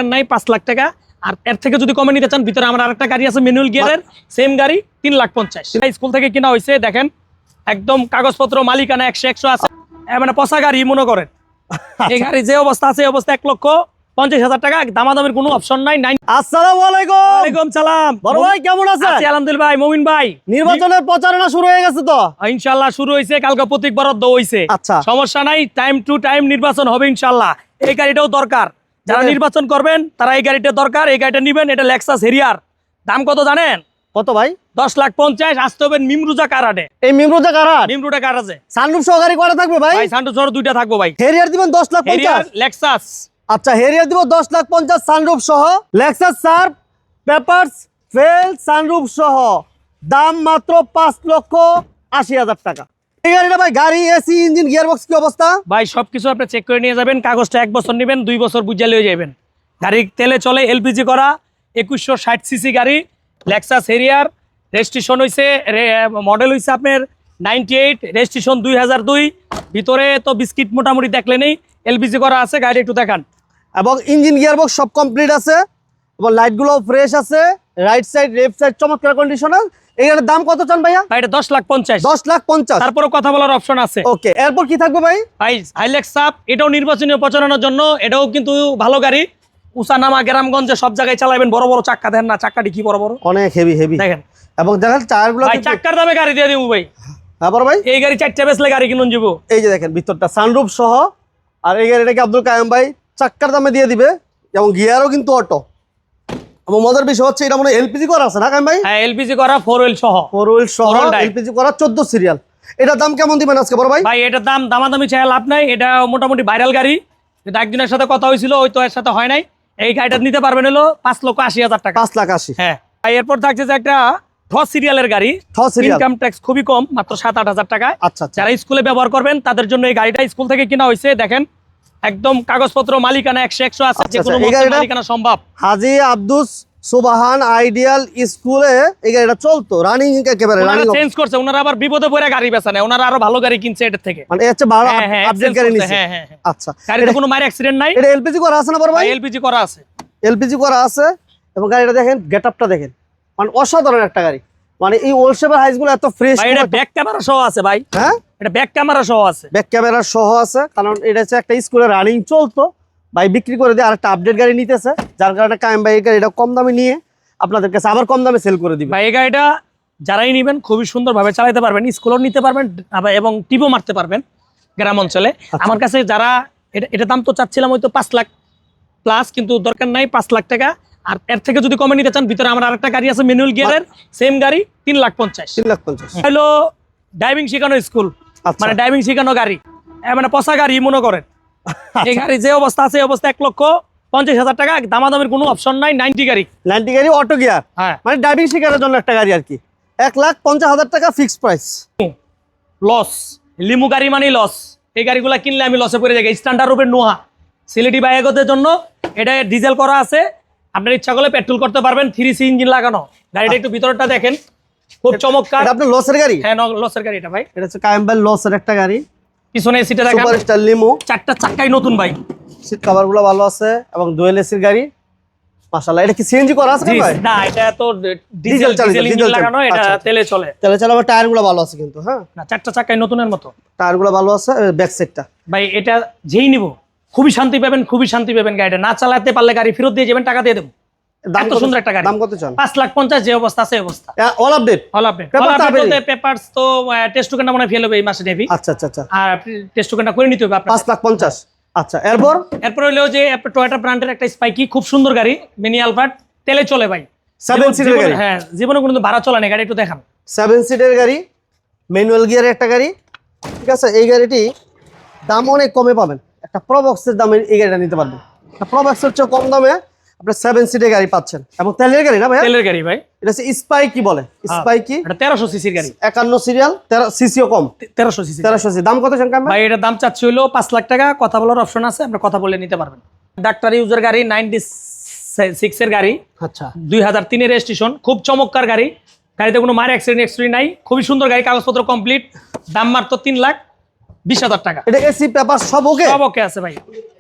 দরকার নাই 5 লাখ টাকা। আর এর থেকে যদি কমে নিতে চান, ভিতরে আমার আরেকটা গাড়ি আছে ম্যানুয়াল গিয়ারের, সেম গাড়ি 3,50,000। স্কুল থেকে কিনা হয়েছে, দেখেন একদম কাগজপত্র মালিকানা 100 আছে, মানে পচা গাড়ি মনে করেন। এই গাড়ি যে অবস্থা আছে, অবস্থা 1,50,000 টাকা, দামাদামের কোনো অপশন নাই। আসসালামু আলাইকুম। ওয়ালাইকুম সালাম। বড় ভাই কেমন আছেন? আছি আলহামদুলিল্লাহ ভাই। মুমিন ভাই, নির্বাচনের প্রচারণা শুরু হয়ে গেছে তো? ইনশাআল্লাহ শুরু হয়েছে, কালকে প্রতীক বরাদ্দ হয়েছে। আচ্ছা, সমস্যা নাই, টাইম টু টাইম নির্বাচন হবে ইনশাআল্লাহ। এই গাড়িটাও দরকার, যারা নির্বাচন করবেন তারা এই গাড়িটা দরকার, এই গাড়িটা নিবেন। এটা লেক্সাস হেরিয়ার, দাম কত জানেন? কত ভাই? 10,50,000। আসতে হবে মিমরুজা কারাডে। এই মিমরুজা কারাট, মিমরুজা কারাজে সানরুফ সহকারী কয়টা থাকবে ভাই? ভাই সান্টু সহ দুইটা থাকবো ভাই। হেরিয়ার দিবেন 10,50,000। Harrier Lexus. আচ্ছা, হেরিয়ার দিব 10,50,000 সানরুফ সহ, Lexus Surf papers fail sunroof সহ, দাম মাত্র 5,80,000 টাকা। এই গাড়িটা ভাই, গাড়ি এসি ইঞ্জিন গিয়ারবক্স কি অবস্থা? ভাই সবকিছু আপনি চেক করে নিয়ে যাবেন, কাগজটা 1 বছর নেবেন, 2 বছর বুঝে লিয়ে যাবেন। গাড়ি তেলে চলে, এলপিজি করা, 2160 সিসি গাড়ি, লেক্সাস হেরিয়ার। রেজিস্ট্রেশন হয়েছে, মডেল হয়েছে আপনার 98, রেজিস্ট্রেশন 2002। ভিতরে তো বিস্কিট মোটামুটি দেখলে নেই, এলপিজি করা আছে। গাড়ি একটু দেখান। এবং ইঞ্জিন গিয়ারবক্স সব কমপ্লিট আছে, এবং লাইটগুলো ফ্রেশ আছে, রাইট সাইড লেফট সাইড চমৎকার কন্ডিশনাল। এই গাড়ির দাম কত চান ভাইয়া? ভাই এটা 10,50,000। 10,50,000। তারপরে কথা বলার অপশন আছে। ওকে, এরপর কি থাকবে ভাই? ভাই হাইলেক্স আপ, এটাও নির্বাচনীয় প্রচারণার জন্য, এটাও কিন্তু ভালো গাড়ি। উসানামা গ্রামগঞ্জে সব জায়গায় চালাবেন। বড় বড় চাক্কা দেন না, চাক্কাটি কি বড় বড়, অনেক হেভি হেভি দেখেন। এবং দেখেন টায়ারগুলো ভাই চাক্কার দামে গাড়ি দিয়ে দিব ভাই। তারপর ভাই এই গাড়ি 4টা বেচলে গাড়ি কিনুন যাব। এই যে দেখেন ভিতরটা সানরুফ সহ, আর এই গাড়িটাকে আব্দুল কায়েম ভাই চাক্কার দামে দিয়ে দিবে, এবং গিয়ারও কিন্তু অটো। এবং মজার বিষয় হচ্ছে এটা মনে হয় এলপিজি করা আছে না কায়েম ভাই? হ্যাঁ এলপিজি করা, 4 হুইল সহ। 4 হুইল সহ এলপিজি করা, 14 সিরিয়াল। এটার দাম কেমন দিবেন আজকে বড় ভাই? ভাই এটার দাম দামাদামি চাই লাভ নাই, এটা মোটামুটি ভাইরাল গাড়ি। এটা একজনের সাথে কথা হয়েছিল, ওই তো এর সাথে হয় নাই। এই গাড়িটা নিতে পারবেন হলো 5,80,000 টাকা। 5,80,000। হ্যাঁ। এরপর থাকছে যে একটা ঠ সিরিয়ালের গাড়ি, ইনকাম ট্যাক্স খুবই কম, মাত্র 7-8,000 টাকা। আচ্ছা, যারা স্কুলে ব্যবহার করবেন তাদের জন্য এই গাড়িটা স্কুল থেকে কিনা হয়েছে। দেখেন একদম কাগজপত্র মালিকানা 100 আছে, যে কোনো মালিকানা সম্ভব। হাজী আব্দুস সুবহান আইডিয়াল স্কুলে এই গাড়িটা চলতো, রানিং একেবারে রানিং। চেঞ্জ করছে ওনারা, আবার বিপদে পড়ে গাড়ি বেচা নেয়, ওনারা আরো ভালো গাড়ি কিনছে এটার থেকে। মানে এর চেয়ে ভালো আপডেট গাড়ি নিছে। হ্যাঁ হ্যাঁ। আচ্ছা, গাড়িতে কোনো মায়ের অ্যাক্সিডেন্ট নাই। এটা এলপিজি করা আছে না বড় ভাই? এলপিজি করা আছে। এলপিজি করা আছে, এবং গাড়িটা দেখেন, গেটআপটা দেখেন, মানে অসাধারণ একটা গাড়ি। মানে এই ওল্ড শেপের হাইসগুলো এত ফ্রেশ। ভাই এটা ব্যাক ক্যামেরা সহ আছে ভাই। হ্যাঁ, এটা ব্যাক ক্যামেরা সহ আছে। ব্যাক ক্যামেরা সহ আছে, কারণ এটা হচ্ছে একটা স্কুলে রানিং চলতো, ভাই বিক্রি করে দিয়ে আরেকটা আপডেট গাড়ি নিতেছে, যার কারণে কায়েম ভাই এই গাড়িটা কম দামে নিয়ে আপনাদের কাছে আবার কম দামে সেল করে দিবে। ভাই এই গাড়িটা যারাই নিবেন খুবই সুন্দরভাবে চালাতে পারবেন, স্কুলও নিতে পারবেন এবং টিপও মারতে পারবেন গ্রাম অঞ্চলে। আমার কাছে যারা এটা দাম তো চাচ্ছিলাম হয়তো 5 লাখ প্লাস, কিন্তু দরকার নাই 5 লাখ টাকা। আর এর থেকে যদি কমে নিতে চান, ভিতরে আমার আরেকটা গাড়ি আছে ম্যানুয়াল গিয়ারের, সেম গাড়ি 3,50,000। 3,50,000 হলো ড্রাইভিং শেখানো স্কুল, মানে ড্রাইভিং শেখানো গাড়ি, মানে পচা গাড়ি মনে করেন। এই গাড়ি যে অবস্থা আছে, অবস্থা 1,50,000 টাকা, দামাদামের কোনো অপশন নাই। 90 গাড়ি, 90 গাড়ি অটো গিয়ার। হ্যাঁ, মানে ড্রাইভিং শেখানোর জন্য একটা গাড়ি আর কি। 1,50,000 টাকা ফিক্সড প্রাইস। লস, লিমু গাড়ি মানে লস। এই গাড়িগুলো কিনলে আমি লসে পড়ে যাই। স্ট্যান্ডার্ড রূপের নোহা সিলেটি বাইকদের জন্য, এটা ডিজেল করা আছে, আপনার ইচ্ছা করলে পেট্রোল করতে পারবেন, 3C ইঞ্জিন লাগানো। গাড়িটা একটু ভিতরটা দেখেন, খুব চমৎকার। এটা আপনার লসের গাড়ি? হ্যাঁ লসের গাড়ি এটা ভাই। এটা হচ্ছে কায়েম ভাই লসের একটা গাড়ি। পিছনে সিটে দেখেন, সুপার স্টার লিমো, 4টা চাক্কাই নতুন ভাই। সিট কভারগুলো ভালো আছে, এবং ডুয়েল এসির গাড়ি। মাশাআল্লাহ। এটা কি সিএনজি করা আছে ভাই? না, এটা তো ডিজেল ইঞ্জিন লাগানো, এটা তেলে চলে। তেলে চলে, আবার টায়ারগুলো ভালো আছে কিন্তু। হ্যাঁ, না 4টা চাক্কাই নতুনের মতো, টায়ারগুলো ভালো আছে। ব্যাক সাইডটা ভাই এটা যেই নিব খুবই শান্তি পাবেন, খুবই শান্তি পাবেন। গাড়িটা না চালাতে পারলে গাড়ি ফেরত দিয়ে যাবেন, টাকা দিয়ে দেবো। দাম এত সুন্দর একটা গাড়ি। দাম কত চান? 5,50,000 যে অবস্থা আছে অবস্থা। All update? All update. Papers তো টেস্ট টোকেনটা মনে ফেল হবে এই মাসে নেভি। আচ্ছা আচ্ছা আচ্ছা। আর টেস্ট টোকেনটা করে নিতে হবে আপনার। 5,50,000। আচ্ছা, এরপর হলো যে টয়োটা ব্র্যান্ডের একটা স্পাইকি, খুব সুন্দর গাড়ি, মিনি আলফার্ড, তেলে চলে ভাই। 7 সিটের গাড়ি। হ্যাঁ, জীবনে কোনো ভাড়া চলে না গাড়ি, একটু দেখান। 7 সিটের গাড়ি, ম্যানুয়াল গিয়ারের একটা গাড়ি। ঠিক আছে, এই গাড়িটি দাম অনেক কমে পাবেন। একটা প্রবক্সের দামে এই গাড়িটা নিতে পারবেন। একটা প্রবক্সের চেয়ে কম দামে আপনি 7 সিটের গাড়ি পাচ্ছেন, এবং তেলের গাড়ি না ভাই? তেলের গাড়ি ভাই। এটা হচ্ছে স্পাইকি বলে, স্পাইকি। এটা 1300 সিসির গাড়ি, 51 সিরিয়াল, 13 সিসিও কম, 1300 সিসি। 1300 সিসি। দাম কত চান ভাই? এটার দাম চাচ্ছি হলো 5 লাখ টাকা। কথা বলার অপশন আছে, আপনি কথা বলে নিতে পারবেন। ডাক্তার ইউজার গাড়ি, 96 এর গাড়ি। আচ্ছা, 2003 এর রেজিস্ট্রেশন, খুব চমৎকার গাড়ি। গাড়িতে কোনো মায়ের অ্যাক্সিডেন্ট নাই, খুবই সুন্দর গাড়ি, কাগজপত্র কমপ্লিট। দাম মাত্র 20,000 টাকা। এটা এসি পেপার সব ওকে? সব ওকে আছে ভাই,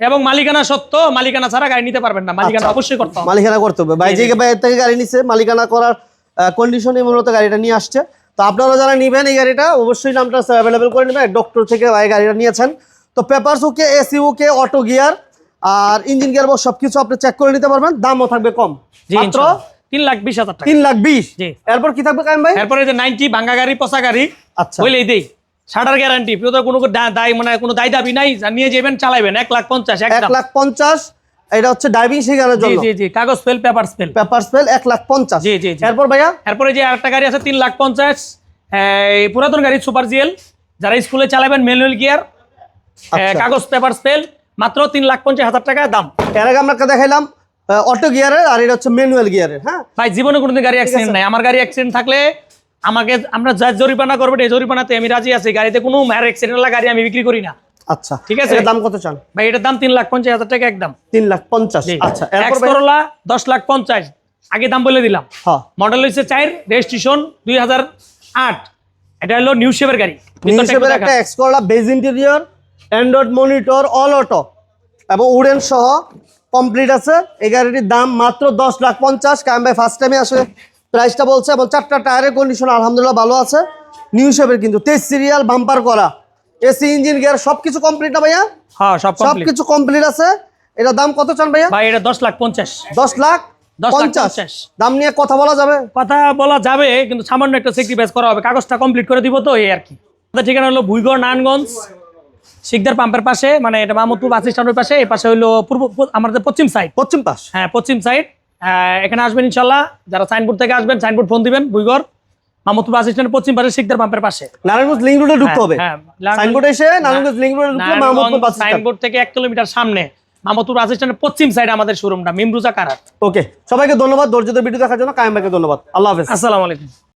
এবং মালিকানা সত্য, মালিকানা ছাড়া গাড়ি নিতে পারবেন না, মালিকানা অবশ্যই করতে হবে। মালিকানা করতে হবে ভাই, যে ভাই থেকে গাড়ি নিছে মালিকানা করার কন্ডিশনে মূলত গাড়িটা নিয়ে আসছে। তো আপনারা যারা নেবেন এই গাড়িটা অবশ্যই নামটা অ্যাভেলেবেল করে নেবেন, ডক্টর থেকে ভাই গাড়িটা নিয়েছেন। তো papers okay, AC okay, auto gear আর ইঞ্জিন গিয়ার বক্স সবকিছু আপনি চেক করে নিতে পারবেন, দামও থাকবে কম, মাত্র 3,20,000 টাকা। 3,20,000। জি। এরপর কি থাকবে কায়েম ভাই? এরপরে যে 90 ভাঙা গাড়ি, পচা গাড়ি, আচ্ছা, বলেই দেই, ছাড়ার গ্যারান্টি, কোনো দায় মানে কোনো দায় দাবি নাই, যা নিয়ে যাবেন চালাবেন, 1,50,000 একদম। 1,50,000। এটা হচ্ছে ড্রাইভিং শেখানোর জি জন্য। জি জি, কাগজ fail, paper fail. Paper spell 1,50,000। জি জি জি। এরপর ভাইয়া? এরপরে যে আরেকটা গাড়ি আছে 3,50,000, এই পুরাতন গাড়ি সুপার জিএল, যারা স্কুলে চালাবেন, ম্যানুয়াল গিয়ার, আচ্ছা। কাগজ পেপার ফেল, মাত্র 3,50,000 টাকা দাম। এর আগে আমরা দেখাইলাম অটো গিয়ারের, আর এটা হচ্ছে ম্যানুয়াল গিয়ারের। হ্যাঁ ভাই জীবনে কোনোদিন গাড়ি অ্যাক্সিডেন্ট নাই, আমার গাড়ি অ্যাক্সিডেন্ট থাকলে আমাকে আমরা যা জরিমানা করবেন এই জরিমানাতে আমি রাজি আছি, গাড়িতে কোনো মায়ের অ্যাক্সিডেন্ট হলে গাড়ি আমি বিক্রি করি না। আচ্ছা, ঠিক আছে। এর দাম কত চান? ভাই এটার দাম 3,50,000 টাকা একদম। 3,50,000। আচ্ছা, এরপর ভাই? করলা 10,50,000 আগে দাম বলে দিলাম। হ্যাঁ, মডেল হচ্ছে 4, রেজিস্ট্রেশন 2008। এটা হলো নিউ শেপের গাড়ি। হিসেবের একটা X Corolla, beige interior, Android monitor, all auto এবং উডেন সহ কমপ্লিট আছে। এই গাড়িটির দাম মাত্র 10,50,000। কায়েম ভাই ফার্স্ট টাইমে আসলে প্রাইসটা বলছে, এবং 4টা টায়ারের কন্ডিশন আলহামদুলিল্লাহ ভালো আছে, নিউ শেপের কিন্তু 23 সিরিয়াল, বাম্পার করা, এসি ইঞ্জিন গিয়ার সবকিছু কমপ্লিট না ভাইয়া? হ্যাঁ সব কমপ্লিট। সবকিছু কমপ্লিট আছে। এটা দাম কত চান ভাইয়া? ভাই এটা 10,50,000। 10,50,000 দাম নিয়ে কথা বলা যাবে? কথা বলা যাবে, কিন্তু সামান্য একটা স্যাক্রিফাইস করা হবে, কাগজটা কমপ্লিট করে দিব তো, এই আর কি। আমাদের ঠিকানা হলো ভুইগড়, নারায়ণগঞ্জ, শিকদার পাম্পের পাশে, মানে এটা মাহমুদপুর বাস স্ট্যান্ডের পাশে। এই পাশে হলো আমাদের পশ্চিম সাইড। পশ্চিম পাশ? হ্যাঁ পশ্চিম সাইড। এখানে আসবেন ইনশাল্লাহ, যারা সাইনবোর্ড থেকে আসবেন সাইনবোর্ড ফোন দিবেন, ভুইগড় মাহমুদপুর বাস স্ট্যান্ডের পশ্চিম পাশে শিকদার পাম্পের পাশে। নারায়ণগঞ্জ লিংক রোডে ঢুকতে হবে। হ্যাঁ, সাইনবোর্ড এসে নারায়ণগঞ্জ লিংক রোডে ঢুকলে মাহমুদপুর বাস স্ট্যান্ড। সাইনবোর্ড থেকে 1 কিলোমিটার সামনে মাহমুদপুর বাস স্ট্যান্ডের পশ্চিম সাইডে আমাদের শোরুমটা, মিমরুজা কারাত। ওকে, সবাইকে ধন্যবাদ ধৈর্য ধরে ভিডিও দেখার জন্য। কায়েম ভাইকে ধন্যবাদ। আল্লাহ হাফেজ। আসসালামু আলাইকুম।